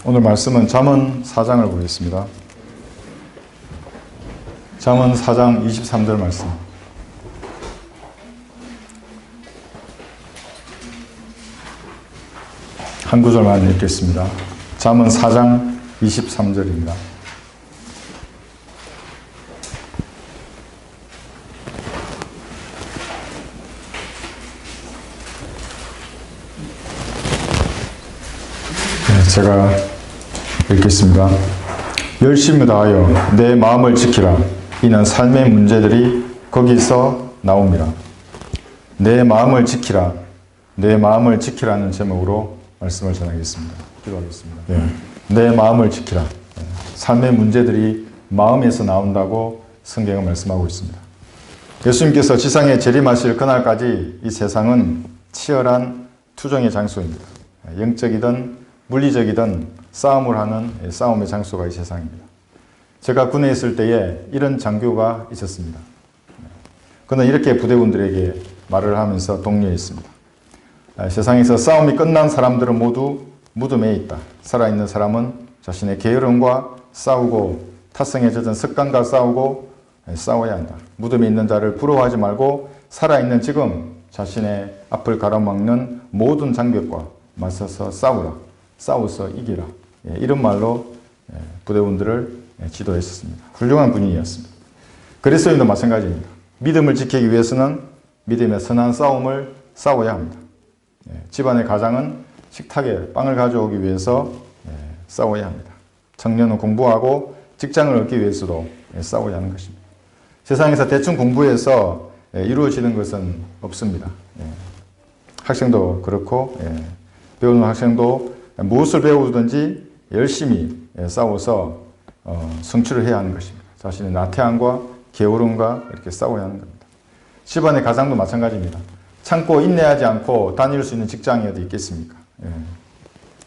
오늘 말씀은 잠언 4장을 보겠습니다. 잠언 4장 23절 말씀. 한 구절만 읽겠습니다. 잠언 4장 23절입니다. 제가 읽겠습니다. 열심히 다하여 내 마음을 지키라. 이는 삶의 문제들이 거기서 나옵니다. 내 마음을 지키라. 내 마음을 지키라는 제목으로 말씀을 전하겠습니다. 기도하겠습니다. 내 마음을 지키라. 삶의 문제들이 마음에서 나온다고 성경은 말씀하고 있습니다. 예수님께서 지상에 재림하실 그날까지 이 세상은 치열한 투정의 장소입니다. 영적이든 물리적이든 싸움을 하는 싸움의 장소가 이 세상입니다. 제가 군에 있을 때에 이런 장교가 있었습니다. 그는 이렇게 부대원들에게 말을 하면서 독려했습니다. 세상에서 싸움이 끝난 사람들은 모두 무덤에 있다. 살아있는 사람은 자신의 게으름과 싸우고 타성에 젖은 습관과 싸워야 한다. 무덤에 있는 자를 부러워하지 말고 살아있는 지금 자신의 앞을 가로막는 모든 장벽과 맞서서 싸우라. 싸워서 이기라. 이런 말로 부대원들을 지도했었습니다. 훌륭한 분위기였습니다. 그리스도인도 마찬가지입니다. 믿음을 지키기 위해서는 믿음의 선한 싸움을 싸워야 합니다. 집안의 가장은 식탁에 빵을 가져오기 위해서 싸워야 합니다. 청년은 공부하고 직장을 얻기 위해서도 싸워야 하는 것입니다. 세상에서 대충 공부해서 이루어지는 것은 없습니다. 학생도 그렇고 배우는 학생도 무엇을 배우든지 열심히 싸워서 성취를 해야 하는 것입니다. 자신의 나태함과 게으름과 이렇게 싸워야 하는 겁니다. 집안의 가장도 마찬가지입니다. 참고 인내하지 않고 다닐 수 있는 직장이 어디 있겠습니까?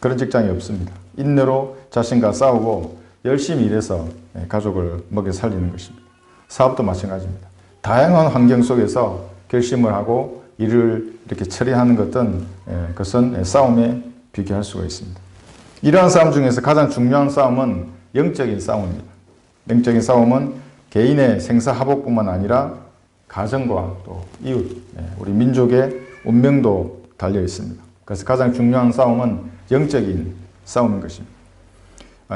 그런 직장이 없습니다. 인내로 자신과 싸우고 열심히 일해서 가족을 먹여 살리는 것입니다. 사업도 마찬가지입니다. 다양한 환경 속에서 결심을 하고 일을 이렇게 처리하는 것은 싸움에 비교할 수가 있습니다. 이러한 싸움 중에서 가장 중요한 싸움은 영적인 싸움입니다. 영적인 싸움은 개인의 생사화복뿐만 아니라 가정과 또 이웃, 우리 민족의 운명도 달려 있습니다. 그래서 가장 중요한 싸움은 영적인 싸움인 것입니다.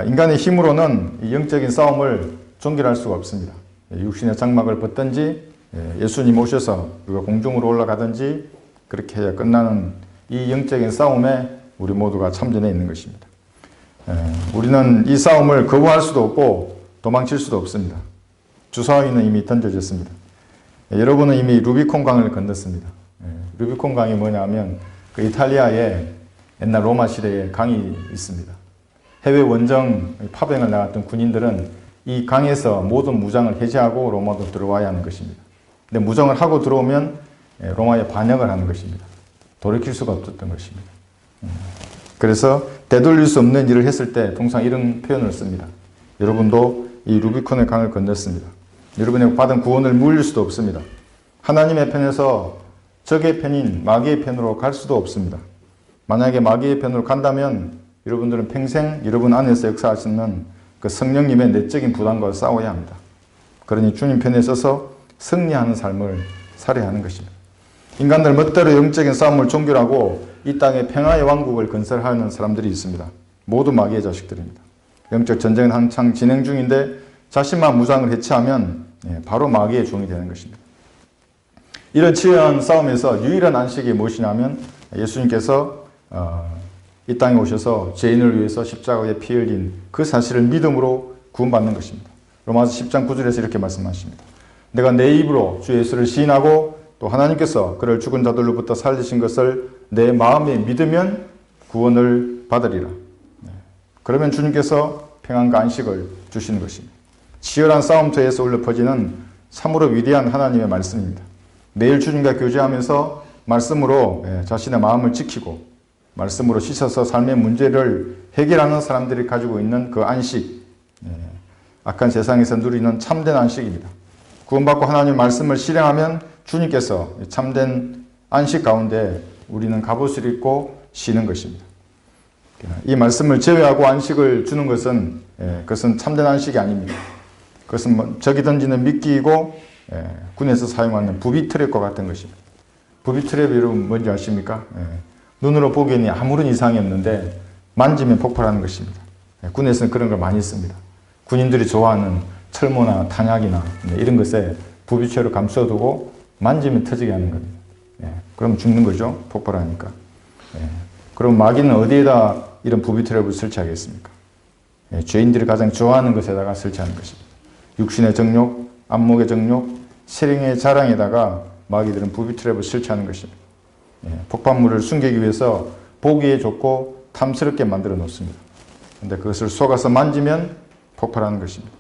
인간의 힘으로는 이 영적인 싸움을 종결할 수가 없습니다. 육신의 장막을 벗든지 예수님 오셔서 우리가 공중으로 올라가든지 그렇게 해야 끝나는 이 영적인 싸움에 우리 모두가 참전해 있는 것입니다. 우리는 이 싸움을 거부할 수도 없고 도망칠 수도 없습니다. 주사위는 이미 던져졌습니다. 여러분은 이미 루비콘 강을 건넜습니다. 루비콘 강이 뭐냐면 그 이탈리아에 옛날 로마 시대에 강이 있습니다. 해외 원정 파병을 나갔던 군인들은 이 강에서 모든 무장을 해제하고 로마로 들어와야 하는 것입니다. 근데 무장을 하고 들어오면 로마에 반역을 하는 것입니다. 돌이킬 수가 없었던 것입니다. 그래서 되돌릴 수 없는 일을 했을 때 통상 이런 표현을 씁니다. 여러분도 이 루비콘의 강을 건넜습니다. 여러분의 받은 구원을 물릴 수도 없습니다. 하나님의 편에서 적의 편인 마귀의 편으로 갈 수도 없습니다. 만약에 마귀의 편으로 간다면 여러분들은 평생 여러분 안에서 역사하시는 그 성령님의 내적인 부담과 싸워야 합니다. 그러니 주님 편에 서서 승리하는 삶을 살아야 하는 것입니다. 인간들 멋대로 영적인 싸움을 종결하고 이 땅에 평화의 왕국을 건설하는 사람들이 있습니다. 모두 마귀의 자식들입니다. 영적 전쟁은 한창 진행 중인데 자신만 무장을 해체하면 바로 마귀의 종이 되는 것입니다. 이런 치열한 싸움에서 유일한 안식이 무엇이냐면 예수님께서 이 땅에 오셔서 죄인을 위해서 십자가에 피 흘린 그 사실을 믿음으로 구원받는 것입니다. 로마서 10장 9절에서 이렇게 말씀하십니다. 내가 내 입으로 주 예수를 시인하고 또 하나님께서 그를 죽은 자들로부터 살리신 것을 내 마음에 믿으면 구원을 받으리라. 그러면 주님께서 평안과 안식을 주시는 것입니다. 치열한 싸움터에서 울려 퍼지는 참으로 위대한 하나님의 말씀입니다. 매일 주님과 교제하면서 말씀으로 자신의 마음을 지키고 말씀으로 씻어서 삶의 문제를 해결하는 사람들이 가지고 있는 그 안식, 악한 세상에서 누리는 참된 안식입니다. 구원받고 하나님의 말씀을 실행하면 주님께서 참된 안식 가운데 우리는 갑옷을 입고 쉬는 것입니다. 이 말씀을 제외하고 안식을 주는 것은 그것은 참된 안식이 아닙니다. 그것은 뭐 적이 던지는 미끼이고 군에서 사용하는 부비 트랩과 같은 것입니다. 부비 트랩이 여러분 뭔지 아십니까? 눈으로 보기에는 아무런 이상이 없는데 만지면 폭발하는 것입니다. 군에서는 그런 걸 많이 씁니다. 군인들이 좋아하는 철모나 탄약이나 이런 것에 부비체로 감싸두고 만지면 터지게 하는 겁니다. 그럼 죽는 거죠. 폭발하니까. 그럼 마귀는 어디에다 이런 부비 트랩을 설치하겠습니까? 죄인들이 가장 좋아하는 것에다가 설치하는 것입니다. 육신의 정욕, 안목의 정욕, 세령의 자랑에다가 마귀들은 부비 트랩을 설치하는 것입니다. 폭발물을 숨기기 위해서 보기에 좋고 탐스럽게 만들어 놓습니다. 근데 그것을 속아서 만지면 폭발하는 것입니다.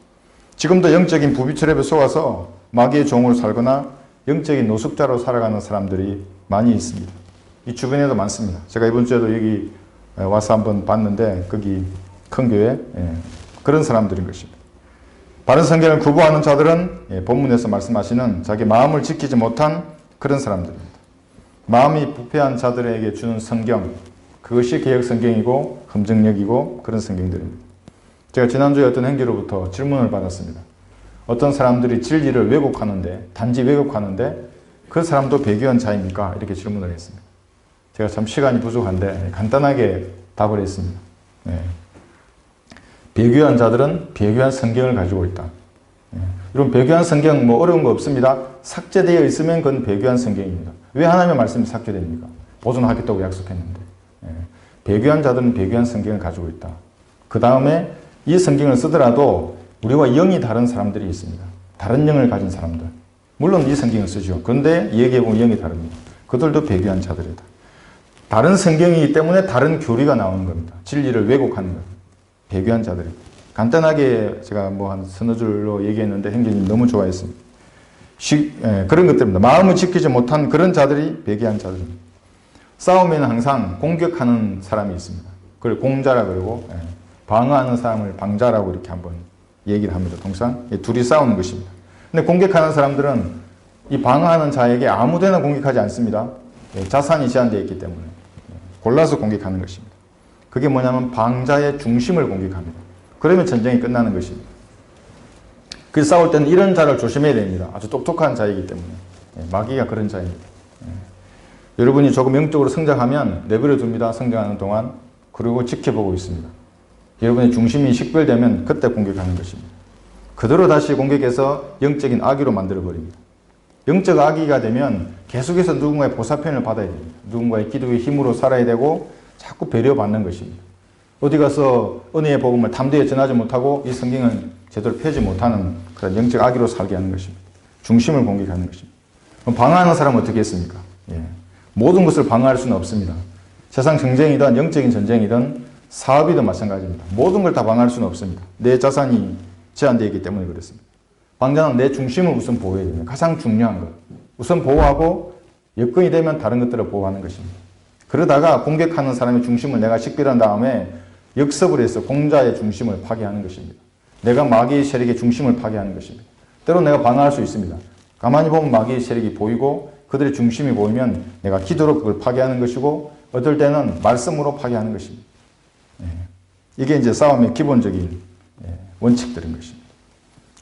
지금도 영적인 부비 트랩에 속아서 마귀의 종으로 살거나 영적인 노숙자로 살아가는 사람들이 많이 있습니다. 이 주변에도 많습니다. 제가 이번 주에도 여기 와서 한번 봤는데 거기 큰 교회 그런 사람들인 것입니다. 바른 성경을 구부하는 자들은 본문에서 말씀하시는 자기 마음을 지키지 못한 그런 사람들입니다. 마음이 부패한 자들에게 주는 성경, 그것이 개혁 성경이고 금정역이고 그런 성경들입니다. 제가 지난주에 어떤 행기로부터 질문을 받았습니다. 어떤 사람들이 진리를 왜곡하는데, 단지 왜곡하는데 그 사람도 배교한 자입니까? 이렇게 질문을 했습니다. 제가 참 시간이 부족한데 간단하게 답을 했습니다. 배교한 자들은 배교한 성경을 가지고 있다. 여러분, 배교한 성경 뭐 어려운 거 없습니다. 삭제되어 있으면 그건 배교한 성경입니다. 왜 하나님의 말씀이 삭제됩니까? 보존하겠다고 약속했는데. 배교한 자들은 배교한 성경을 가지고 있다. 그 다음에 이 성경을 쓰더라도 우리와 영이 다른 사람들이 있습니다. 다른 영을 가진 사람들. 물론 이 성경을 쓰죠. 그런데 얘기해보면 영이 다릅니다. 그들도 배교한 자들이다. 다른 성경이기 때문에 다른 교리가 나오는 겁니다. 진리를 왜곡하는 겁니다. 배교한 자들입니다. 간단하게 제가 뭐 한 서너 줄로 얘기했는데 행진님 너무 좋아했습니다. 그런 것들입니다. 마음을 지키지 못한 그런 자들이 배교한 자들입니다. 싸움에는 항상 공격하는 사람이 있습니다. 그걸 공자라 그러고 방어하는 사람을 방자라고 이렇게 한번 얘기를 합니다. 통상 둘이 싸우는 것입니다. 근데 공격하는 사람들은 이 방어하는 자에게 아무데나 공격하지 않습니다. 자산이 제한되어 있기 때문에 골라서 공격하는 것입니다. 그게 뭐냐면 방자의 중심을 공격합니다. 그러면 전쟁이 끝나는 것입니다. 그래서 싸울 때는 이런 자를 조심해야 됩니다. 아주 똑똑한 자이기 때문에. 마귀가 그런 자입니다. 여러분이 조금 영적으로 성장하면 내버려 둡니다. 성장하는 동안. 그리고 지켜보고 있습니다. 여러분의 중심이 식별되면 그때 공격하는 것입니다. 그대로 다시 공격해서 영적인 악의로 만들어버립니다. 영적 악의가 되면 계속해서 누군가의 보살편을 받아야 됩니다. 누군가의 기도의 힘으로 살아야 되고 자꾸 배려받는 것입니다. 어디 가서 은혜의 복음을 담대히 전하지 못하고 이 성경을 제대로 펴지 못하는 그런 영적 악의로 살게 하는 것입니다. 중심을 공격하는 것입니다. 그럼 방어하는 사람은 어떻게 했습니까? 모든 것을 방어할 수는 없습니다. 세상 전쟁이든 영적인 전쟁이든 사업이든 마찬가지입니다. 모든 걸 다 방어할 수는 없습니다. 내 자산이 제한되어 있기 때문에 그렇습니다. 방자는 내 중심을 우선 보호해야 됩니다. 가장 중요한 것. 우선 보호하고 여건이 되면 다른 것들을 보호하는 것입니다. 그러다가 공격하는 사람의 중심을 내가 식별한 다음에 역습을 해서 공자의 중심을 파괴하는 것입니다. 내가 마귀의 세력의 중심을 파괴하는 것입니다. 때로 내가 방어할 수 있습니다. 가만히 보면 마귀의 세력이 보이고 그들의 중심이 보이면 내가 기도로 그걸 파괴하는 것이고 어떨 때는 말씀으로 파괴하는 것입니다. 이게 이제 싸움의 기본적인 원칙들인 것입니다.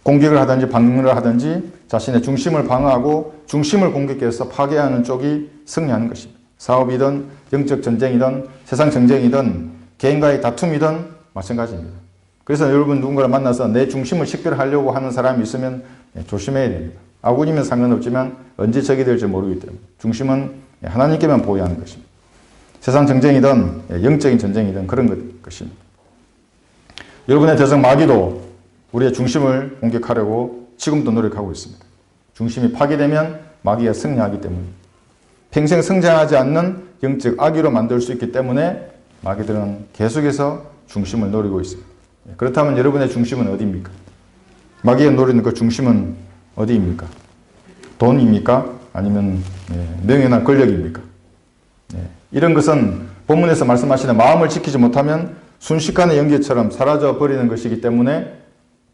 공격을 하든지 방어를 하든지 자신의 중심을 방어하고 중심을 공격해서 파괴하는 쪽이 승리하는 것입니다. 사업이든 영적 전쟁이든 세상 전쟁이든 개인과의 다툼이든 마찬가지입니다. 그래서 여러분 누군가를 만나서 내 중심을 식별하려고 하는 사람이 있으면 조심해야 됩니다. 아군이면 상관없지만 언제 적이 될지 모르기 때문에 중심은 하나님께만 보여야 하는 것입니다. 세상 전쟁이든 영적인 전쟁이든 그런 것입니다. 여러분의 대적 마귀도 우리의 중심을 공격하려고 지금도 노력하고 있습니다. 중심이 파괴되면 마귀가 승리하기 때문입니다. 평생 성장하지 않는 영적 악의로 만들 수 있기 때문에 마귀들은 계속해서 중심을 노리고 있습니다. 그렇다면 여러분의 중심은 어디입니까? 마귀가 노리는 그 중심은 어디입니까? 돈입니까? 아니면 명예나 권력입니까? 이런 것은 본문에서 말씀하시는 마음을 지키지 못하면 순식간에 연기처럼 사라져 버리는 것이기 때문에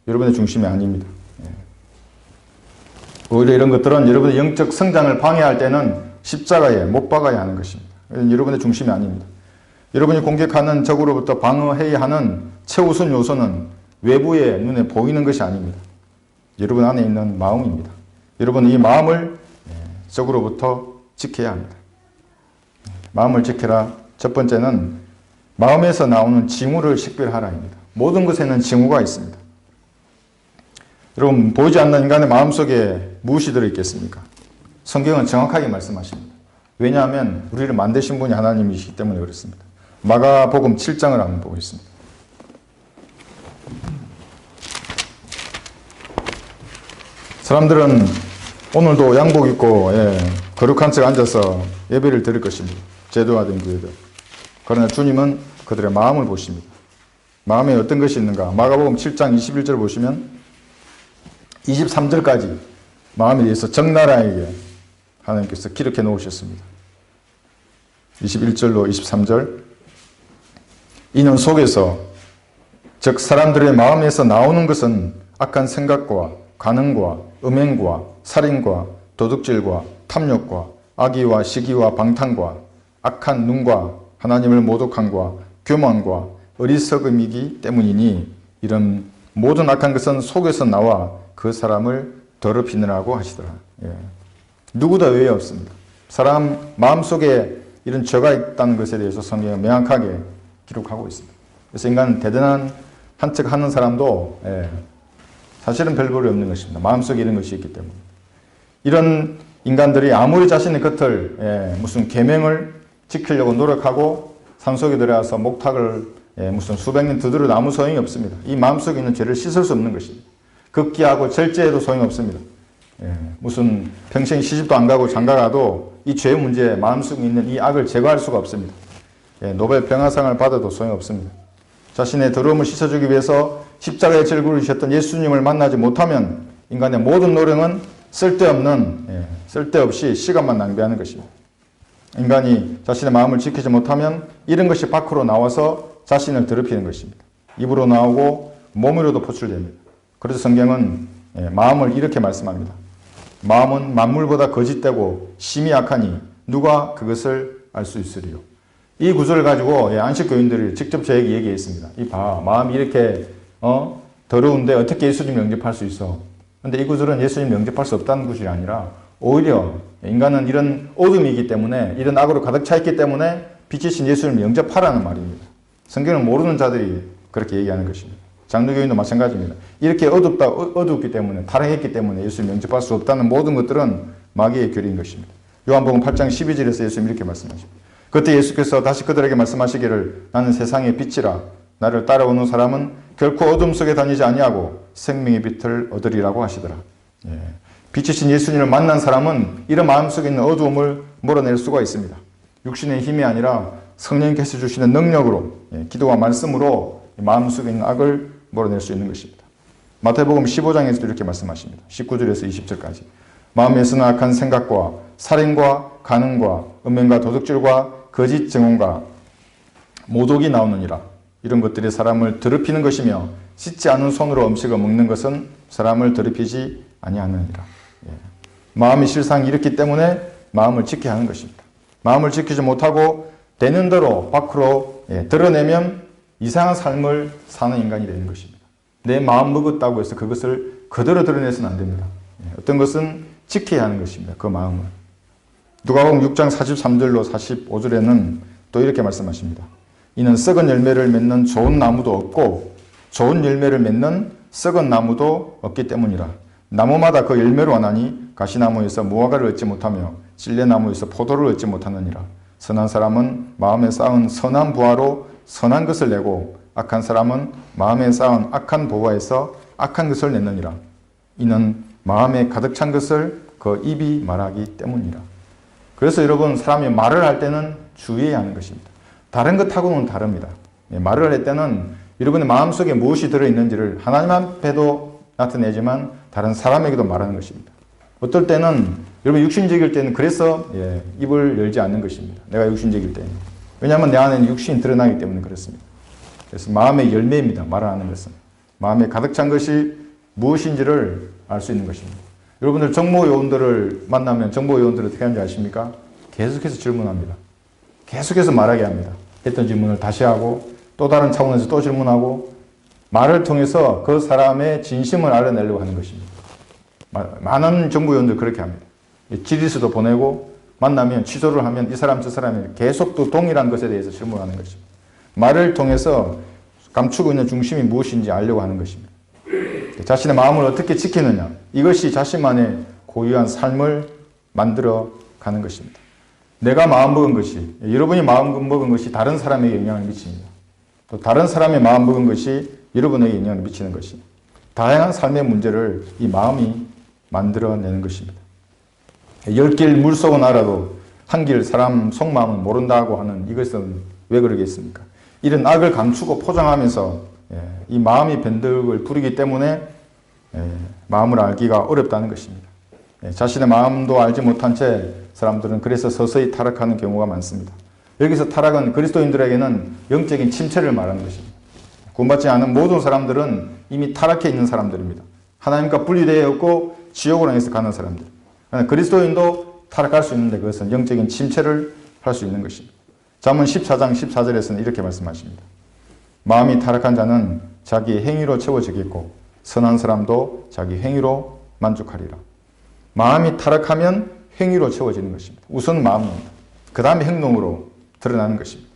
여러분의 중심이 아닙니다. 오히려 이런 것들은 여러분의 영적 성장을 방해할 때는 십자가에 못 박아야 하는 것입니다. 여러분의 중심이 아닙니다. 여러분이 공격하는 적으로부터 방어해야 하는 최우선 요소는 외부의 눈에 보이는 것이 아닙니다. 여러분 안에 있는 마음입니다. 여러분은 이 마음을 적으로부터 지켜야 합니다. 마음을 지켜라. 첫 번째는 마음에서 나오는 징후를 식별하라입니다. 모든 것에는 징후가 있습니다. 여러분, 보이지 않는 인간의 마음속에 무엇이 들어있겠습니까? 성경은 정확하게 말씀하십니다. 왜냐하면 우리를 만드신 분이 하나님이시기 때문에 그렇습니다. 마가복음 7장을 한번 보겠습니다. 사람들은 오늘도 양복 입고 거룩한 척 앉아서 예배를 드릴 것입니다. 제도화된 교회들. 그러나 주님은 그들의 마음을 보십니다. 마음에 어떤 것이 있는가? 마가복음 7장 21절 보시면 23절까지 마음에 대해서 적나라하게 하나님께서 기록해 놓으셨습니다. 21절로 23절. 이는 속에서, 즉 사람들의 마음에서 나오는 것은 악한 생각과 간음과 음행과 살인과 도둑질과 탐욕과 악의와 시기와 방탕과 악한 눈과 하나님을 모독함과 교만과 어리석음이기 때문이니 이런 모든 악한 것은 속에서 나와 그 사람을 더럽히느라고 하시더라. 누구도 외에 없습니다. 사람 마음속에 이런 죄가 있다는 것에 대해서 성경은 명확하게 기록하고 있습니다. 그래서 인간은 대단한 한 척 하는 사람도 사실은 별 볼이 없는 것입니다. 마음속에 이런 것이 있기 때문에. 이런 인간들이 아무리 자신의 겉을 무슨 계명을 지키려고 노력하고 산속에 들어가서 목탁을 무슨 수백 년 두드려도 아무 소용이 없습니다. 이 마음속에 있는 죄를 씻을 수 없는 것입니다. 급기야고 절제해도 소용이 없습니다. 무슨 평생 시집도 안 가고 장가가도 이 죄 문제, 마음속에 있는 이 악을 제거할 수가 없습니다. 노벨 평화상을 받아도 소용이 없습니다. 자신의 더러움을 씻어주기 위해서 십자가의 절구를 지셨던 예수님을 만나지 못하면 인간의 모든 노력은 쓸데없이 시간만 낭비하는 것입니다. 인간이 자신의 마음을 지키지 못하면 이런 것이 밖으로 나와서 자신을 더럽히는 것입니다. 입으로 나오고 몸으로도 포출됩니다. 그래서 성경은 마음을 이렇게 말씀합니다. 마음은 만물보다 거짓되고 심히 악하니 누가 그것을 알 수 있으리요. 이 구절을 가지고 안식교인들이 직접 저에게 얘기했습니다. 마음이 이렇게 더러운데 어떻게 예수님 영접할 수 있어? 근데 이 구절은 예수님 영접할 수 없다는 구절이 아니라 오히려 인간은 이런 어둠이기 때문에, 이런 악으로 가득 차 있기 때문에 빛이신 예수님을 영접하라는 말입니다. 성경을 모르는 자들이 그렇게 얘기하는 것입니다. 장로교인도 마찬가지입니다. 이렇게 어둡기 때문에, 타락했기 때문에 예수님 영접할 수 없다는 모든 것들은 마귀의 교리인 것입니다. 요한복음 8장 12절에서 예수님 이렇게 말씀하십니다. 그때 예수께서 다시 그들에게 말씀하시기를 나는 세상의 빛이라 나를 따라오는 사람은 결코 어둠 속에 다니지 아니하고 생명의 빛을 얻으리라고 하시더라. 빛이신 예수님을 만난 사람은 이런 마음속에 있는 어두움을 몰아낼 수가 있습니다. 육신의 힘이 아니라 성령께서 주시는 능력으로, 기도와 말씀으로 마음속에 있는 악을 몰아낼 수 있는 것입니다. 마태복음 15장에서도 이렇게 말씀하십니다. 19절에서 20절까지. 마음에서는 악한 생각과 살인과 간음과 음행과 도둑질과 거짓 증언과 모독이 나오느니라. 이런 것들이 사람을 더럽히는 것이며 씻지 않은 손으로 음식을 먹는 것은 사람을 더럽히지 아니하느니라. 마음의 실상이 이렇기 때문에 마음을 지켜야 하는 것입니다. 마음을 지키지 못하고 되는 대로 밖으로 드러내면 이상한 삶을 사는 인간이 되는 것입니다. 내 마음 먹었다고 해서 그것을 그대로 드러내서는 안 됩니다. 어떤 것은 지켜야 하는 것입니다. 그 마음을. 누가복음 6장 43절로 45절에는 또 이렇게 말씀하십니다. 이는 썩은 열매를 맺는 좋은 나무도 없고 좋은 열매를 맺는 썩은 나무도 없기 때문이라. 나무마다 그 열매로 하나니 가시나무에서 무화과를 얻지 못하며 실레나무에서 포도를 얻지 못하느니라. 선한 사람은 마음에 쌓은 선한 부화로 선한 것을 내고 악한 사람은 마음에 쌓은 악한 부화에서 악한 것을 내느니라. 이는 마음에 가득 찬 것을 그 입이 말하기 때문이라. 그래서 여러분, 사람이 말을 할 때는 주의해야 하는 것입니다. 다른 것하고는 다릅니다. 말을 할 때는 여러분의 마음속에 무엇이 들어있는지를 하나님 앞에도 나타내지만 다른 사람에게도 말하는 것입니다. 어떨 때는 여러분 육신적일 때는 그래서 입을 열지 않는 것입니다. 내가 육신적일 때는. 왜냐하면 내 안에는 육신이 드러나기 때문에 그렇습니다. 그래서 마음의 열매입니다. 말을 하는 것은. 마음에 가득 찬 것이 무엇인지를 알 수 있는 것입니다. 여러분들 정보요원들을 만나면 정보요원들은 어떻게 하는지 아십니까? 계속해서 질문합니다. 계속해서 말하게 합니다. 했던 질문을 다시 하고 또 다른 차원에서 또 질문하고 말을 통해서 그 사람의 진심을 알아내려고 하는 것입니다. 많은 정부위원들 그렇게 합니다. 지리수도 보내고 만나면 취소를 하면 이 사람 저 사람이 계속 또 동일한 것에 대해서 질문하는 것입니다. 말을 통해서 감추고 있는 중심이 무엇인지 알려고 하는 것입니다. 자신의 마음을 어떻게 지키느냐, 이것이 자신만의 고유한 삶을 만들어 가는 것입니다. 내가 마음먹은 것이, 여러분이 마음먹은 것이 다른 사람에게 영향을 미칩니다. 또 다른 사람의 마음먹은 것이 여러분에게 영향을 미치는 것입니다. 다양한 삶의 문제를 이 마음이 만들어내는 것입니다. 10길 물속은 알아도 한 길 사람 속마음은 모른다고 하는 이것은 왜 그러겠습니까? 이런 악을 감추고 포장하면서 이 마음이 변덕을 부리기 때문에 마음을 알기가 어렵다는 것입니다. 자신의 마음도 알지 못한 채 사람들은 그래서 서서히 타락하는 경우가 많습니다. 여기서 타락은 그리스도인들에게는 영적인 침체를 말하는 것입니다. 구원받지 않은 모든 사람들은 이미 타락해 있는 사람들입니다. 하나님과 분리되어 있고 지옥으로 향해서 가는 사람들. 그리스도인도 타락할 수 있는데 그것은 영적인 침체를 할 수 있는 것입니다. 잠언 14장 14절에서는 이렇게 말씀하십니다. 마음이 타락한 자는 자기 행위로 채워지겠고 선한 사람도 자기 행위로 만족하리라. 마음이 타락하면 행위로 채워지는 것입니다. 우선 마음입니다. 그 다음에 행동으로 드러나는 것입니다.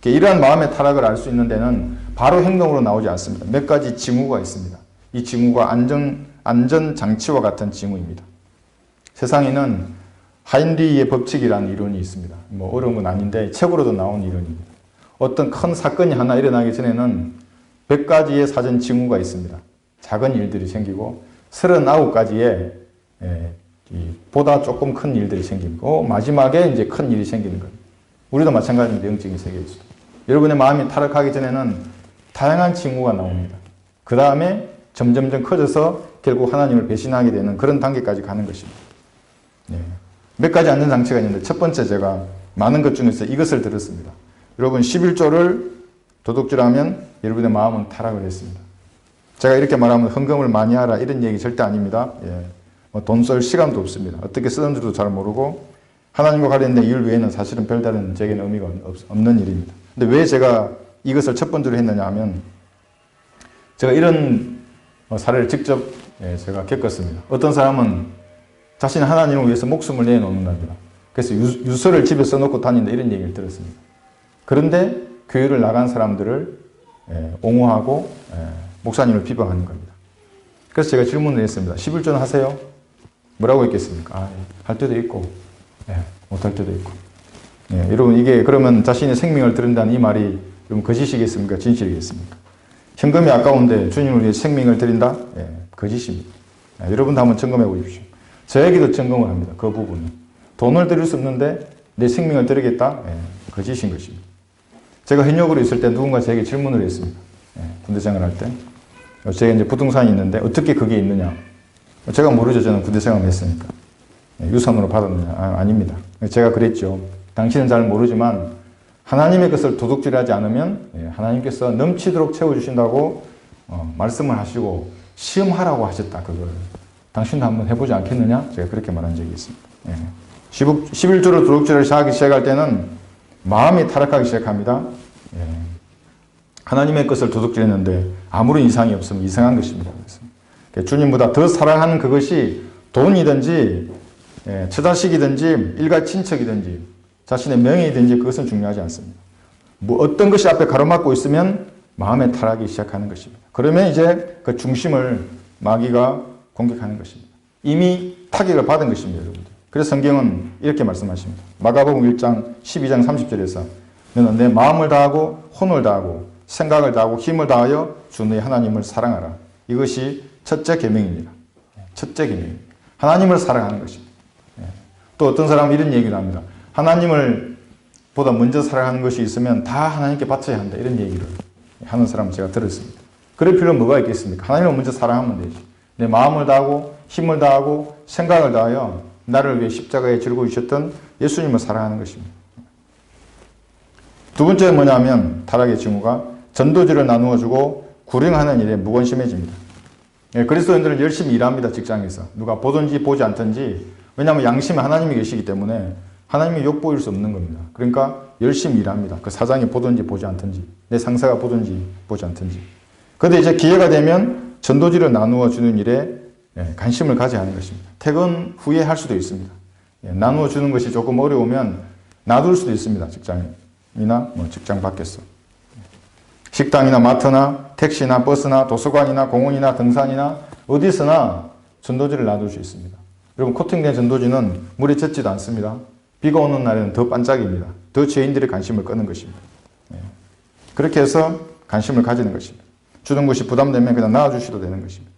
이러한 마음의 타락을 알 수 있는 데는 바로 행동으로 나오지 않습니다. 몇 가지 징후가 있습니다. 이 징후가 안전장치와 같은 징후입니다. 세상에는 하인리히의 법칙이라는 이론이 있습니다. 뭐 어려운 건 아닌데 책으로도 나온 이론입니다. 어떤 큰 사건이 하나 일어나기 전에는 100가지의 사전 징후가 있습니다. 작은 일들이 생기고 39가지의 보다 조금 큰 일들이 생기고 마지막에 이제 큰 일이 생기는 거예요. 우리도 마찬가지입니다. 영적인 세계에서도. 여러분의 마음이 타락하기 전에는 다양한 징후가 나옵니다. 그 다음에 점점점 커져서 결국 하나님을 배신하게 되는 그런 단계까지 가는 것입니다. 몇 가지 안전장치가 있는데 첫 번째 제가 많은 것 중에서 이것을 들었습니다. 여러분 11조를 도둑질하면 여러분의 마음은 타락을 했습니다. 제가 이렇게 말하면 헌금을 많이 하라 이런 얘기 절대 아닙니다. 돈 쓸 시간도 없습니다. 어떻게 쓰는지도 잘 모르고 하나님과 관련된 일 외에는 사실은 별다른 제게는 의미가 없는 일입니다. 근데 왜 제가 이것을 첫 번째로 했느냐 하면 제가 이런 사례를 직접 제가 겪었습니다. 어떤 사람은 자신이 하나님을 위해서 목숨을 내놓는답니다. 그래서 유서를 집에 써놓고 다닌다 이런 얘기를 들었습니다. 그런데 교회를 나간 사람들을 옹호하고 목사님을 비방하는 겁니다. 그래서 제가 질문을 했습니다. 11조는 하세요? 뭐라고 했겠습니까? 할 때도 있고 못할 때도 있고. 여러분 이게 그러면 자신의 생명을 드린다는 이 말이 여러분 거짓이겠습니까? 진실이겠습니까? 현금이 아까운데 주님을 위해 생명을 드린다? 거짓입니다. 여러분도 한번 점검해 보십시오. 저에게도 점검을 합니다. 그 부분은. 돈을 드릴 수 없는데 내 생명을 드리겠다? 거짓인 것입니다. 제가 현역으로 있을 때 누군가 저에게 질문을 했습니다. 군대생활 할 때. 제가 이제 부동산이 있는데 어떻게 그게 있느냐? 제가 모르죠. 저는 군대생활을 했으니까. 유선으로 받았느냐? 아닙니다. 제가 그랬죠. 당신은 잘 모르지만 하나님의 것을 도둑질하지 않으면 하나님께서 넘치도록 채워주신다고 말씀을 하시고 시험하라고 하셨다. 그걸. 당신도 한번 해보지 않겠느냐? 제가 그렇게 말한 적이 있습니다. 11조로 도둑질을 시작할 때는 마음이 타락하기 시작합니다. 하나님의 것을 도둑질했는데 아무런 이상이 없으면 이상한 것입니다. 주님보다 더 사랑하는 그것이 돈이든지 처자식이든지 일가 친척이든지 자신의 명예이든지 그것은 중요하지 않습니다. 뭐 어떤 것이 앞에 가로막고 있으면 마음의 타락이 시작하는 것입니다. 그러면 이제 그 중심을 마귀가 공격하는 것입니다. 이미 타격을 받은 것입니다. 여러분들. 그래서 성경은 이렇게 말씀하십니다. 마가복음 1장 12장 30절에서 너는 내 마음을 다하고 혼을 다하고 생각을 다하고 힘을 다하여 주 너의 하나님을 사랑하라. 이것이 첫째 계명입니다. 첫째 계명입니다. 하나님을 사랑하는 것입니다. 또 어떤 사람은 이런 얘기를 합니다. 하나님을 보다 먼저 사랑하는 것이 있으면 다 하나님께 바쳐야 한다. 이런 얘기를 하는 사람을 제가 들었습니다. 그럴 필요는 뭐가 있겠습니까? 하나님을 먼저 사랑하면 되지. 내 마음을 다하고 힘을 다하고 생각을 다하여 나를 위해 십자가에 지르고 주셨던 예수님을 사랑하는 것입니다. 두 번째는 뭐냐면 타락의 징후가 전도지를 나누어주고 구령하는 일에 무관심해집니다. 그리스도인들은 열심히 일합니다. 직장에서. 누가 보든지 보지 않든지. 왜냐하면 양심에 하나님이 계시기 때문에 하나님이 욕보일 수 없는 겁니다. 그러니까 열심히 일합니다. 그 사장이 보든지 보지 않든지, 내 상사가 보든지 보지 않든지. 그런데 이제 기회가 되면 전도지를 나누어 주는 일에 관심을 가져야 하는 것입니다. 퇴근 후에 할 수도 있습니다. 나누어 주는 것이 조금 어려우면 놔둘 수도 있습니다. 직장이나 직장 밖에서. 식당이나 마트나 택시나 버스나 도서관이나 공원이나 등산이나 어디서나 전도지를 놔둘 수 있습니다. 여러분, 코팅된 전도지는 물에 젖지도 않습니다. 비가 오는 날에는 더 반짝입니다. 더 죄인들의 관심을 끄는 것입니다. 그렇게 해서 관심을 가지는 것입니다. 주는 것이 부담되면 그냥 놔주셔도 되는 것입니다.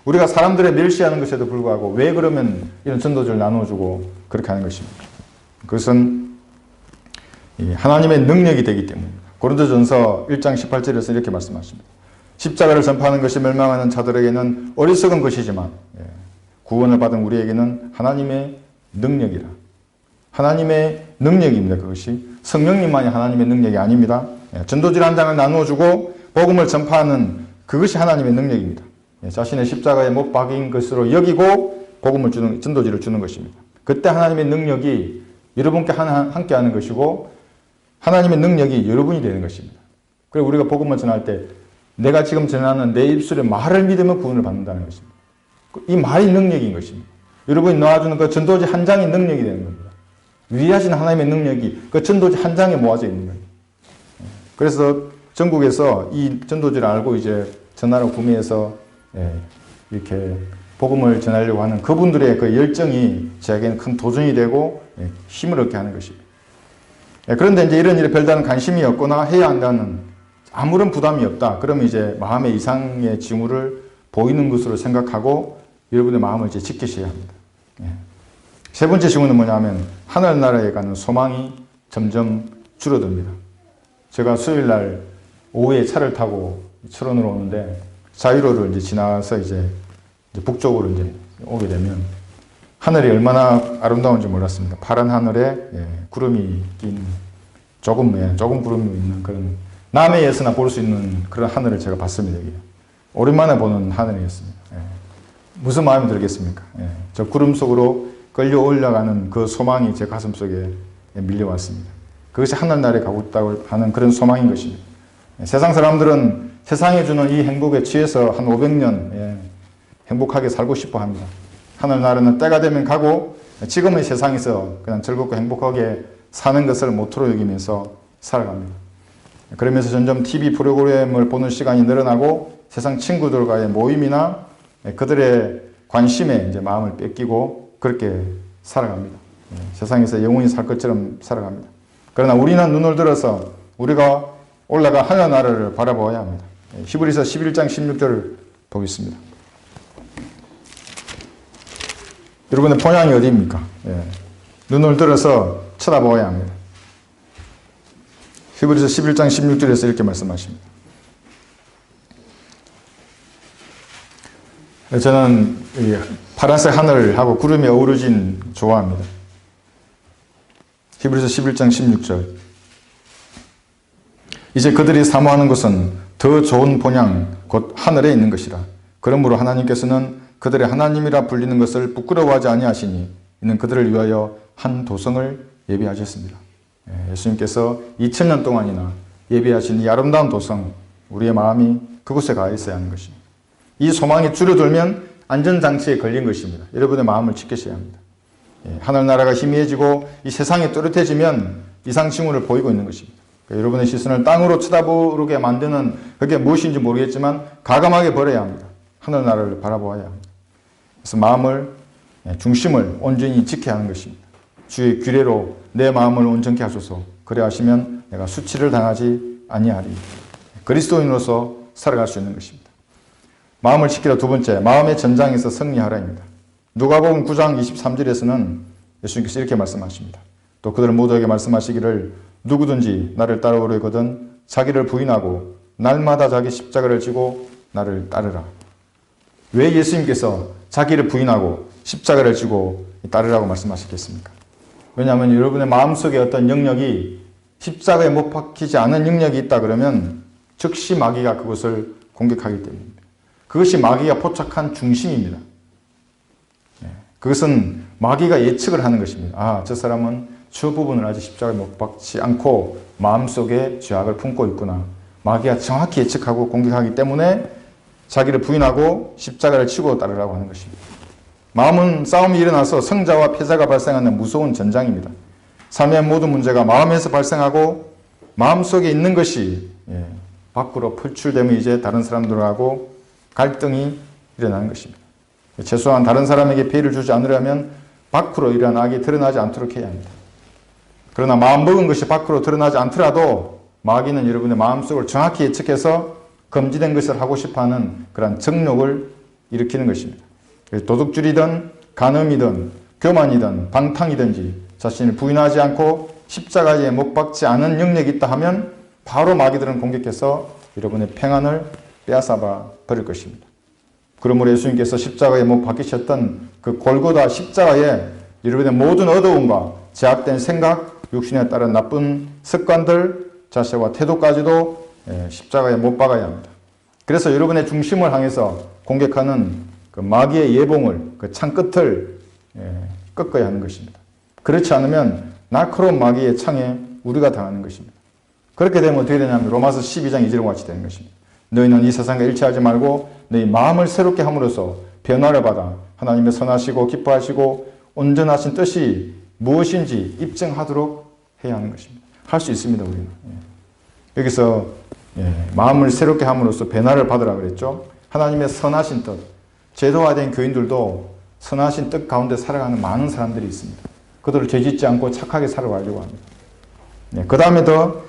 우리가 사람들의 멸시하는 것에도 불구하고 왜 그러면 이런 전도지를 나눠주고 그렇게 하는 것입니다. 그것은 하나님의 능력이 되기 때문입니다. 고린도전서 1장 18절에서 이렇게 말씀하십니다. 십자가를 전파하는 것이 멸망하는 자들에게는 어리석은 것이지만 구원을 받은 우리에게는 하나님의 능력이라. 하나님의 능력입니다. 그것이 성령님만이 하나님의 능력이 아닙니다. 전도지 한 장을 나누어주고 복음을 전파하는 그것이 하나님의 능력입니다. 자신의 십자가에 못 박인 것으로 여기고 복음을 주는, 전도지를 주는 것입니다. 그때 하나님의 능력이 여러분께 함께 하는 것이고 하나님의 능력이 여러분이 되는 것입니다. 그리고 우리가 복음을 전할 때 내가 지금 전하는 내 입술의 말을 믿으면 구원을 받는다는 것입니다. 이 말이 능력인 것입니다. 여러분이 놓아주는 그 전도지 한 장이 능력이 되는 겁니다. 위하신 하나님의 능력이 그 전도지 한 장에 모아져 있는 거예요. 그래서 전국에서 이 전도지를 알고 이제 전화로 구매해서 이렇게 복음을 전하려고 하는 그분들의 그 열정이 저에게는 큰 도전이 되고 힘을 얻게 하는 것입니다. 그런데 이제 이런 일에 별다른 관심이 없거나 해야 한다는 아무런 부담이 없다. 그러면 이제 마음의 이상의 징후를 보이는 것으로 생각하고 여러분의 마음을 이제 지키셔야 합니다. 세 번째 징후는 뭐냐면 하늘나라에 가는 소망이 점점 줄어듭니다. 제가 수요일 날 오후에 차를 타고 철원으로 오는데 자유로를 이제 지나서 이제 북쪽으로 이제 오게 되면 하늘이 얼마나 아름다운지 몰랐습니다. 파란 하늘에 구름이 낀 조금 구름이 있는 그런 남해에서나 볼 수 있는 그런 하늘을 제가 봤습니다. 여기. 오랜만에 보는 하늘이었습니다. 무슨 마음이 들겠습니까? 저 구름 속으로 끌려 올라가는 그 소망이 제 가슴 속에 밀려왔습니다. 그것이 하늘나라에 가고 있다고 하는 그런 소망인 것입니다. 세상 사람들은 세상에 주는 이 행복에 취해서 한 500년 행복하게 살고 싶어 합니다. 하늘나라는 때가 되면 가고 지금의 세상에서 그냥 즐겁고 행복하게 사는 것을 모토로 여기면서 살아갑니다. 그러면서 점점 TV 프로그램을 보는 시간이 늘어나고 세상 친구들과의 모임이나 그들의 관심에 이제 마음을 뺏기고 그렇게 살아갑니다. 세상에서 영원히 살 것처럼 살아갑니다. 그러나 우리는 눈을 들어서 우리가 올라가 하늘나라를 바라보아야 합니다. 히브리서 11장 16절을 보겠습니다. 여러분의 본향이 어디입니까? 눈을 들어서 쳐다보아야 합니다. 히브리서 11장 16절에서 이렇게 말씀하십니다. 저는 이 파란색 하늘하고 구름이 어우러진 좋아합니다. 히브리서 11장 16절. 이제 그들이 사모하는 것은 더 좋은 본향 곧 하늘에 있는 것이라. 그러므로 하나님께서는 그들의 하나님이라 불리는 것을 부끄러워하지 아니하시니 이는 그들을 위하여 한 도성을 예비하셨습니다. 예수님께서 2000년 동안이나 예비하신 이 아름다운 도성, 우리의 마음이 그곳에 가 있어야 하는 것입니다. 이 소망이 줄어들면 안전장치에 걸린 것입니다. 여러분의 마음을 지키셔야 합니다. 하늘나라가 희미해지고 이 세상이 또렷해지면 이상 징후를 보이고 있는 것입니다. 여러분의 시선을 땅으로 쳐다보게 만드는 그게 무엇인지 모르겠지만 가감하게 버려야 합니다. 하늘나라를 바라보아야 합니다. 그래서 마음을, 중심을 온전히 지켜야 하는 것입니다. 주의 규례로 내 마음을 온전케 하소서. 그래 하시면 내가 수치를 당하지 아니하리. 그리스도인으로서 살아갈 수 있는 것입니다. 마음을 지키라. 두 번째, 마음의 전장에서 승리하라입니다. 누가복음 9장 23절에서는 예수님께서 이렇게 말씀하십니다. 또 그들 모두에게 말씀하시기를 누구든지 나를 따라오려거든 자기를 부인하고 날마다 자기 십자가를 지고 나를 따르라. 왜 예수님께서 자기를 부인하고 십자가를 지고 따르라고 말씀하시겠습니까? 왜냐하면 여러분의 마음속에 어떤 영역이 십자가에 못 박히지 않은 영역이 있다 그러면 즉시 마귀가 그것을 공격하기 때문입니다. 그것이 마귀가 포착한 중심입니다. 그것은 마귀가 예측을 하는 것입니다. 아, 저 사람은 저 부분을 아직 십자가에 못 박지 않고 마음속에 죄악을 품고 있구나. 마귀가 정확히 예측하고 공격하기 때문에 자기를 부인하고 십자가를 치고 따르라고 하는 것입니다. 마음은 싸움이 일어나서 승자와 패자가 발생하는 무서운 전장입니다. 삶의 모든 문제가 마음에서 발생하고 마음속에 있는 것이 밖으로 표출되면 이제 다른 사람들하고 갈등이 일어나는 것입니다. 최소한 다른 사람에게 피해를 주지 않으려면 밖으로 이러한 악이 드러나지 않도록 해야 합니다. 그러나 마음먹은 것이 밖으로 드러나지 않더라도 마귀는 여러분의 마음속을 정확히 예측해서 금지된 것을 하고 싶어하는 그런 정욕을 일으키는 것입니다. 도둑질이든 간음이든 교만이든 방탕이든지 자신을 부인하지 않고 십자가에 못 박지 않은 능력이 있다 하면 바로 마귀들은 공격해서 여러분의 평안을 빼앗아봐 버릴 것입니다. 그러므로 예수님께서 십자가에 못 박히셨던 그 골고다 십자가에 여러분의 모든 어두움과 제약된 생각, 육신에 따른 나쁜 습관들, 자세와 태도까지도 십자가에 못 박아야 합니다. 그래서 여러분의 중심을 향해서 공격하는 그 마귀의 예봉을, 그 창끝을 꺾어야 하는 것입니다. 그렇지 않으면 날카로운 마귀의 창에 우리가 당하는 것입니다. 그렇게 되면 어떻게 되냐면 로마서 12장 2절과 같이 되는 것입니다. 너희는 이 세상과 일치하지 말고 너희 마음을 새롭게 함으로써 변화를 받아 하나님의 선하시고 기뻐하시고 온전하신 뜻이 무엇인지 입증하도록 해야 하는 것입니다. 할 수 있습니다, 우리는. 여기서 마음을 새롭게 함으로써 변화를 받으라 그랬죠. 하나님의 선하신 뜻, 제도화된 교인들도 선하신 뜻 가운데 살아가는 많은 사람들이 있습니다. 그들을 죄짓지 않고 착하게 살아가려고 합니다. 그 다음에 더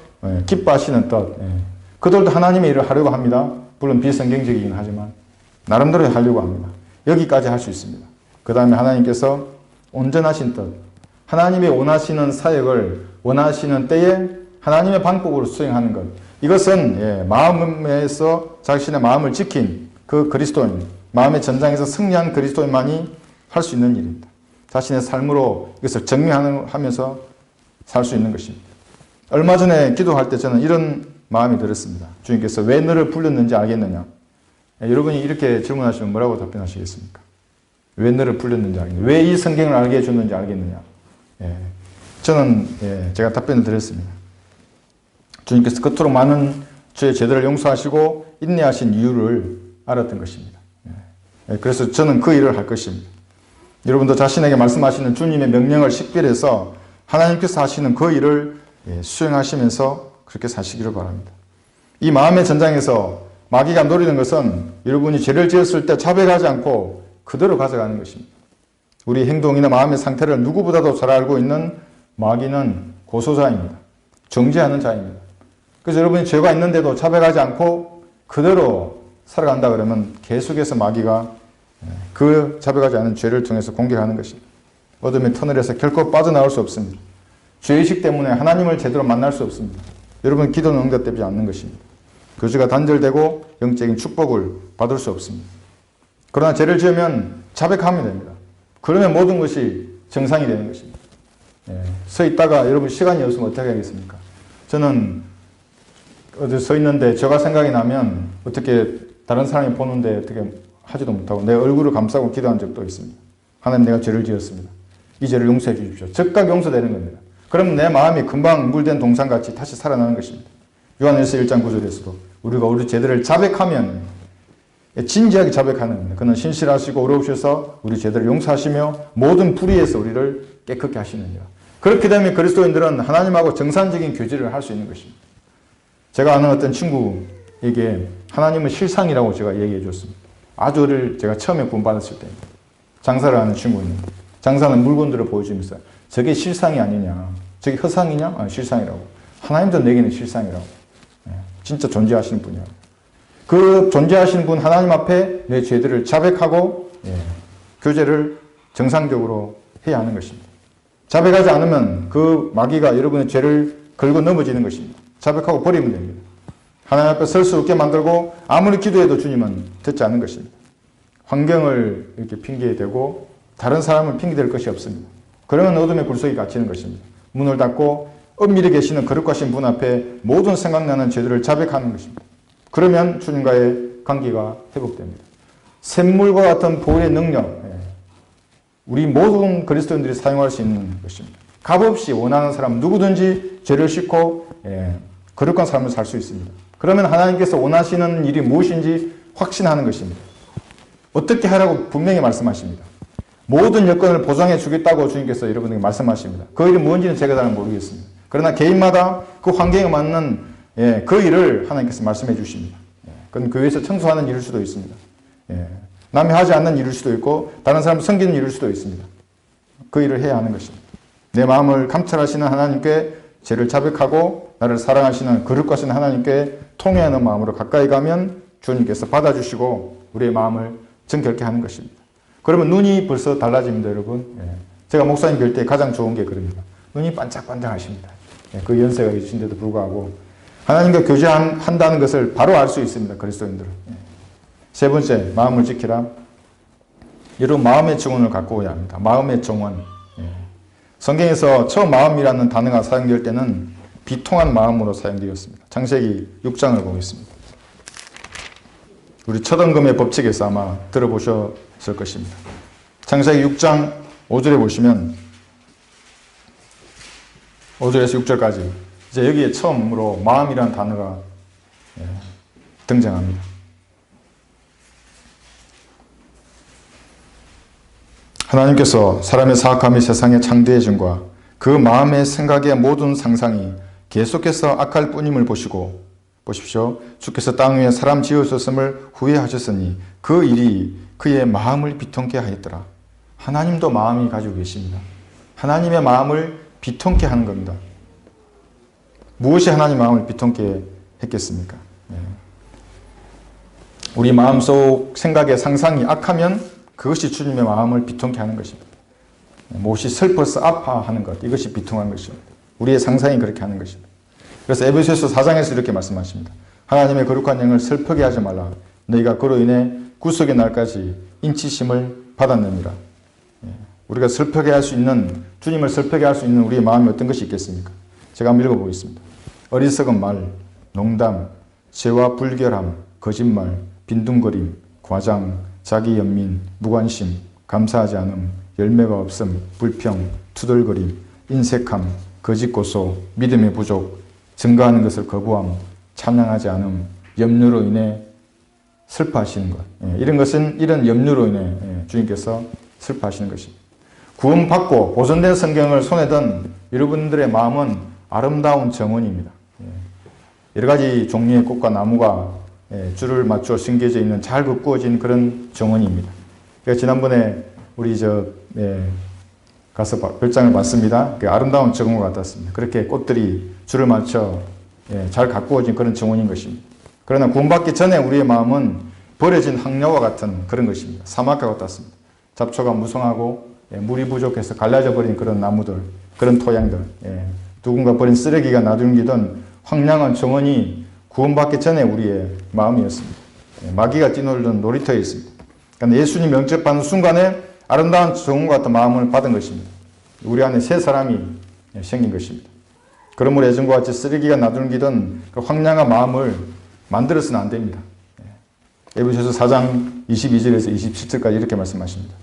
기뻐하시는 뜻, 그들도 하나님의 일을 하려고 합니다. 물론 비성경적이긴 하지만 나름대로 하려고 합니다. 여기까지 할 수 있습니다. 그 다음에 하나님께서 온전하신 뜻, 하나님이 원하시는 사역을 원하시는 때에 하나님의 방법으로 수행하는 것, 이것은 마음에서 자신의 마음을 지킨 그 그리스도인, 마음의 전장에서 승리한 그리스도인만이 할 수 있는 일입니다. 자신의 삶으로 이것을 정리하면서 살 수 있는 것입니다. 얼마 전에 기도할 때 저는 이런 마음이 들었습니다. 주님께서 왜 너를 불렀는지 알겠느냐? 여러분이 이렇게 질문하시면 뭐라고 답변하시겠습니까? 왜 너를 불렀는지 알겠느냐? 왜 이 성경을 알게 해줬는지 알겠느냐? 저는 제가 답변을 드렸습니다. 주님께서 그토록 많은 죄의 죄들을 용서하시고 인내하신 이유를 알았던 것입니다. 그래서 저는 그 일을 할 것입니다. 여러분도 자신에게 말씀하시는 주님의 명령을 식별해서 하나님께서 하시는 그 일을 수행하시면서 그렇게 사시기를 바랍니다. 이 마음의 전장에서 마귀가 노리는 것은 여러분이 죄를 지었을 때 자백하지 않고 그대로 가져가는 것입니다. 우리 행동이나 마음의 상태를 누구보다도 잘 알고 있는 마귀는 고소자입니다. 정죄하는 자입니다. 그래서 여러분이 죄가 있는데도 자백하지 않고 그대로 살아간다 그러면 계속해서 마귀가 그 자백하지 않은 죄를 통해서 공격하는 것입니다. 어둠의 터널에서 결코 빠져나올 수 없습니다. 죄의식 때문에 하나님을 제대로 만날 수 없습니다. 여러분 기도는 응답되지 않는 것입니다. 교제가 단절되고 영적인 축복을 받을 수 없습니다. 그러나 죄를 지으면 자백하면 됩니다. 그러면 모든 것이 정상이 되는 것입니다. 서 있다가 여러분 시간이 없으면 어떻게 하겠습니까? 저는 어디 서 있는데 제가 생각이 나면 어떻게 다른 사람이 보는데 어떻게 하지도 못하고 내 얼굴을 감싸고 기도한 적도 있습니다. 하나님 내가 죄를 지었습니다. 이 죄를 용서해 주십시오. 즉각 용서되는 겁니다. 그럼 내 마음이 금방 물된 동산같이 다시 살아나는 것입니다. 요한일서 1장 9절에서도 우리가 우리 죄들을 자백하면 진지하게 자백하는 겁니다. 그는 신실하시고 의로우셔서 우리 죄들을 용서하시며 모든 불의에서 우리를 깨끗게 하시느니라. 그렇게 되면 그리스도인들은 하나님하고 정상적인 교제를 할 수 있는 것입니다. 제가 아는 어떤 친구에게 하나님은 실상이라고 제가 얘기해 줬습니다. 아주 제가 처음에 구원받았을 때 장사를 하는 친구입니다. 장사는 물건들을 보여주면서 저게 실상이 아니냐, 저게 허상이냐? 실상이라고. 하나님도 내게는 실상이라고. 진짜 존재하시는 분이라고. 그 존재하시는 분 하나님 앞에 내 죄들을 자백하고 교제를 정상적으로 해야 하는 것입니다. 자백하지 않으면 그 마귀가 여러분의 죄를 걸고 넘어지는 것입니다. 자백하고 버리면 됩니다. 하나님 앞에 설 수 없게 만들고 아무리 기도해도 주님은 듣지 않는 것입니다. 환경을 이렇게 핑계대고 다른 사람을 핑계댈 것이 없습니다. 그러면 어둠의 굴속에 갇히는 것입니다. 문을 닫고 은밀히 계시는 거룩하신 분 앞에 모든 생각나는 죄들을 자백하는 것입니다. 그러면 주님과의 관계가 회복됩니다. 샘물과 같은 보혈의 능력, 우리 모든 그리스도인들이 사용할 수 있는 것입니다. 값없이 원하는 사람 누구든지 죄를 씻고 거룩한 삶을 살 수 있습니다. 그러면 하나님께서 원하시는 일이 무엇인지 확신하는 것입니다. 어떻게 하라고 분명히 말씀하십니다. 모든 여건을 보장해 주겠다고 주님께서 여러분에게 말씀하십니다. 그 일이 뭔지는 제가 잘 모르겠습니다. 그러나 개인마다 그 환경에 맞는 그 일을 하나님께서 말씀해 주십니다. 그건 교회에서 청소하는 일일 수도 있습니다. 남이 하지 않는 일일 수도 있고 다른 사람 섬기는 일일 수도 있습니다. 그 일을 해야 하는 것입니다. 내 마음을 감찰하시는 하나님께 죄를 자백하고 나를 사랑하시는 거룩하신 하나님께 통회하는 마음으로 가까이 가면 주님께서 받아주시고 우리의 마음을 정결케 하는 것입니다. 그러면 눈이 벌써 달라집니다, 여러분. 제가 목사님 뵐 때 가장 좋은 게 그럽니다. 눈이 반짝반짝하십니다. 그 연세가 있으신데도 불구하고 하나님과 교제한다는 것을 바로 알 수 있습니다, 그리스도인들은. 세 번째, 마음을 지키라. 여러분, 마음의 정원을 갖고 오야 합니다. 마음의 정원. 성경에서 처음 마음이라는 단어가 사용될 때는 비통한 마음으로 사용되었습니다. 창세기 6장을 보겠습니다. 우리 첫언금의 법칙에서 아마 들어보셨을 것입니다. 창세기 6장 5절에 보시면 5절에서 6절까지 이제 여기에 처음으로 마음이라는 단어가 등장합니다. 하나님께서 사람의 사악함이 세상에 창대해짐과 그 마음의 생각의 모든 상상이 계속해서 악할 뿐임을 보시고 보십시오. 주께서 땅 위에 사람 지으셨음을 후회하셨으니 그 일이 그의 마음을 비통케 하였더라. 하나님도 마음이 가지고 계십니다. 하나님의 마음을 비통케 하는 겁니다. 무엇이 하나님 마음을 비통케 했겠습니까? 우리 마음속 생각의 상상이 악하면 그것이 주님의 마음을 비통케 하는 것입니다. 무엇이 슬퍼서 아파하는 것, 이것이 비통한 것입니다. 우리의 상상이 그렇게 하는 것입니다. 그래서 에베소서 4장에서 이렇게 말씀하십니다. 하나님의 거룩한 영을 슬프게 하지 말라. 너희가 그로 인해 구속의 날까지 인치심을 받았느니라. 우리가 슬프게 할 수 있는, 주님을 슬프게 할 수 있는 우리의 마음이 어떤 것이 있겠습니까? 제가 한번 읽어보겠습니다. 어리석은 말, 농담, 죄와 불결함, 거짓말, 빈둥거림, 과장, 자기 연민, 무관심, 감사하지 않음, 열매가 없음, 불평, 투덜거림, 인색함, 거짓 고소, 믿음의 부족, 증거하는 것을 거부함, 찬양하지 않음, 염려로 인해 슬퍼하시는 것. 이런 것은 이런 염려로 인해 주님께서 슬퍼하시는 것입니다. 구원받고 보존된 성경을 손에 든 여러분들의 마음은 아름다운 정원입니다. 여러 가지 종류의 꽃과 나무가 줄을 맞춰 심겨져 있는 잘 가꾸어진 그런 정원입니다. 그러니까 지난번에 우리 가서 별장을 봤습니다. 아름다운 정원 같았습니다. 그렇게 꽃들이 줄을 맞춰 잘 가꾸어진 그런 정원인 것입니다. 그러나 구원받기 전에 우리의 마음은 버려진 항려와 같은 그런 것입니다. 사막과 같았습니다. 잡초가 무성하고 물이 부족해서 갈라져 버린 그런 나무들, 그런 토양들, 누군가 버린 쓰레기가 나둥기던 황량한 정원이 구원받기 전에 우리의 마음이었습니다. 마귀가 뛰놀던 놀이터였습니다. 그러니까 예수님 영접하는 순간에 아름다운 정원과 같은 마음을 받은 것입니다. 우리 안에 새 사람이 생긴 것입니다. 그러므로 예전과 같이 쓰레기가 나둥기던 그 황량한 마음을 만들어서는 안 됩니다. 에베소서 4장 22절에서 27절까지 이렇게 말씀하십니다.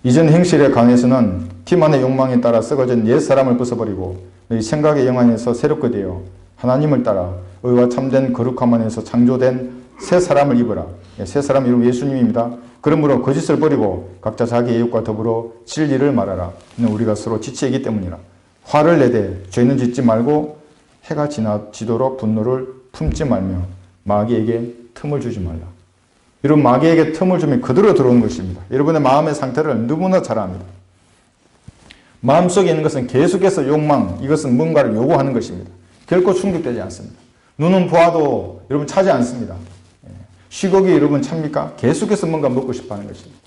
이전 행실에 관해서는 티만의 욕망에 따라 썩어진 옛 사람을 벗어버리고 너희 생각의 영안에서 새롭게 되어 하나님을 따라 의와 참된 거룩함 안에서 창조된 새 사람을 입어라. 새 사람 이름 예수님입니다. 그러므로 거짓을 버리고 각자 자기 이웃과 더불어 진리를 말하라. 우리가 서로 지체이기 때문이라. 화를 내되 죄는 짓지 말고 해가 지나지도록 분노를 품지 말며 마귀에게 틈을 주지 말라. 이런 마귀에게 틈을 주면 그대로 들어오는 것입니다. 여러분의 마음의 상태를 누구나 잘 압니다. 마음속에 있는 것은 계속해서 욕망, 이것은 뭔가를 요구하는 것입니다. 결코 충족되지 않습니다. 눈은 보아도 여러분 차지 않습니다. 시국이 여러분 찹니까? 계속해서 뭔가 먹고 싶어 하는 것입니다.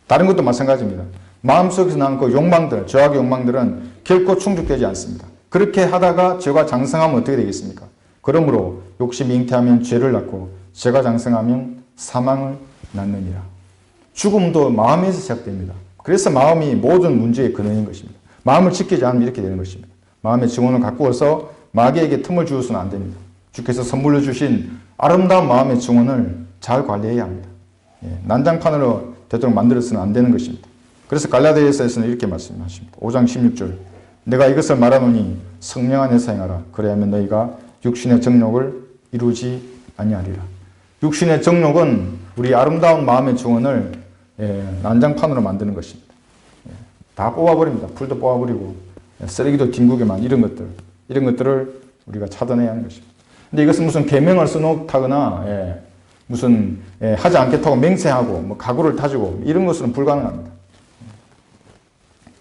다른 것도 마찬가지입니다. 마음속에서 나는 그 욕망들, 죄악의 욕망들은 결코 충족되지 않습니다. 그렇게 하다가 죄가 장성하면 어떻게 되겠습니까? 그러므로 욕심이 잉태하면 죄를 낳고 죄가 장성하면 사망을 낳느니라. 죽음도 마음에서 시작됩니다. 그래서 마음이 모든 문제의 근원인 것입니다. 마음을 지키지 않으면 이렇게 되는 것입니다. 마음의 증언을 가꾸어서 마귀에게 틈을 주어서는 안 됩니다. 주께서 선물로 주신 아름다운 마음의 증언을 잘 관리해야 합니다. 난장판으로 되도록 만들어서는 안 되는 것입니다. 그래서 갈라디아서에서는 이렇게 말씀하십니다. 5장 16절 내가 이것을 말하노니 성령 안에서 행하라. 그래야면 너희가 육신의 정욕을 이루지 아니하리라. 육신의 정욕은 우리 아름다운 마음의 정원을 난장판으로 만드는 것입니다. 다 뽑아버립니다. 풀도 뽑아버리고 쓰레기도 뒹구게만 이런 것들을 우리가 차단해야 하는 것입니다. 근데 이것은 무슨 계명을 써놓다거나 무슨 하지 않겠다고 맹세하고 뭐 각오를 다지고 이런 것은 불가능합니다.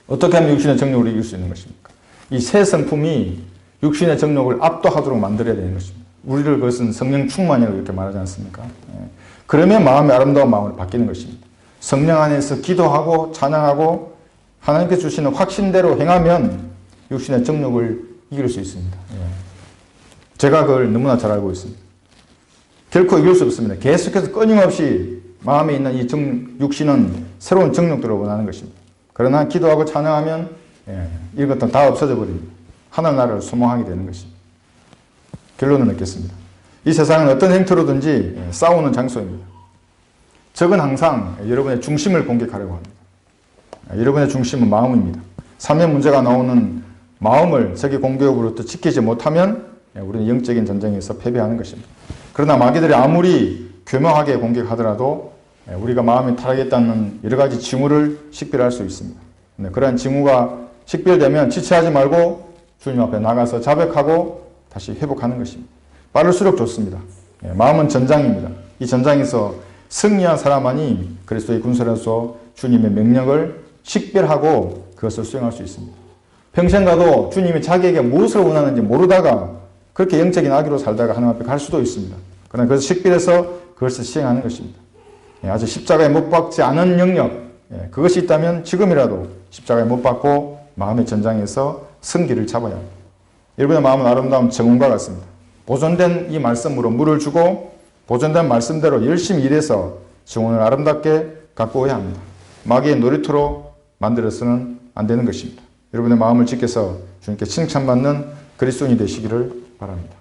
어떻게 하면 육신의 정욕을 이길 수 있는 것입니까? 이 새 성품이 육신의 정욕을 압도하도록 만들어야 되는 것입니다. 우리를 그것은 성령 충만이라고 이렇게 말하지 않습니까? 그러면 마음의 아름다운 마음으로 바뀌는 것입니다. 성령 안에서 기도하고 찬양하고 하나님께 주시는 확신대로 행하면 육신의 정욕을 이길 수 있습니다. 제가 그걸 너무나 잘 알고 있습니다. 결코 이길 수 없습니다. 계속해서 끊임없이 마음에 있는 이 육신은 새로운 정욕들을 원하는 것입니다. 그러나 기도하고 찬양하면 이런 것들은 다 없어져 버립니다. 하나님 나라를 소망하게 되는 것입니다. 결론을 맺겠습니다. 이 세상은 어떤 행태로든지 싸우는 장소입니다. 적은 항상 여러분의 중심을 공격하려고 합니다. 여러분의 중심은 마음입니다. 삶의 문제가 나오는 마음을 적의 공격으로부터 지키지 못하면 우리는 영적인 전쟁에서 패배하는 것입니다. 그러나 마귀들이 아무리 교묘하게 공격하더라도 우리가 마음이 타락했다는 여러 가지 징후를 식별할 수 있습니다. 그러한 징후가 식별되면 지체하지 말고 주님 앞에 나가서 자백하고 다시 회복하는 것입니다. 빠를수록 좋습니다. 마음은 전장입니다. 이 전장에서 승리한 사람만이 그리스도의 군사로서 주님의 명령을 식별하고 그것을 수행할 수 있습니다. 평생 가도 주님이 자기에게 무엇을 원하는지 모르다가 그렇게 영적인 아기로 살다가 하나님 앞에 갈 수도 있습니다. 그러나 그것을 식별해서 그것을 시행하는 것입니다. 아직 십자가에 못 박지 않은 영역, 그것이 있다면 지금이라도 십자가에 못 박고 마음의 전장에서 승기를 잡아야 합니다. 여러분의 마음은 아름다운 정원과 같습니다. 보존된 이 말씀으로 물을 주고 보존된 말씀대로 열심히 일해서 정원을 아름답게 가꾸어야 합니다. 마귀의 놀이터로 만들어서는 안 되는 것입니다. 여러분의 마음을 지켜서 주님께 칭찬받는 그리스도인이 되시기를 바랍니다.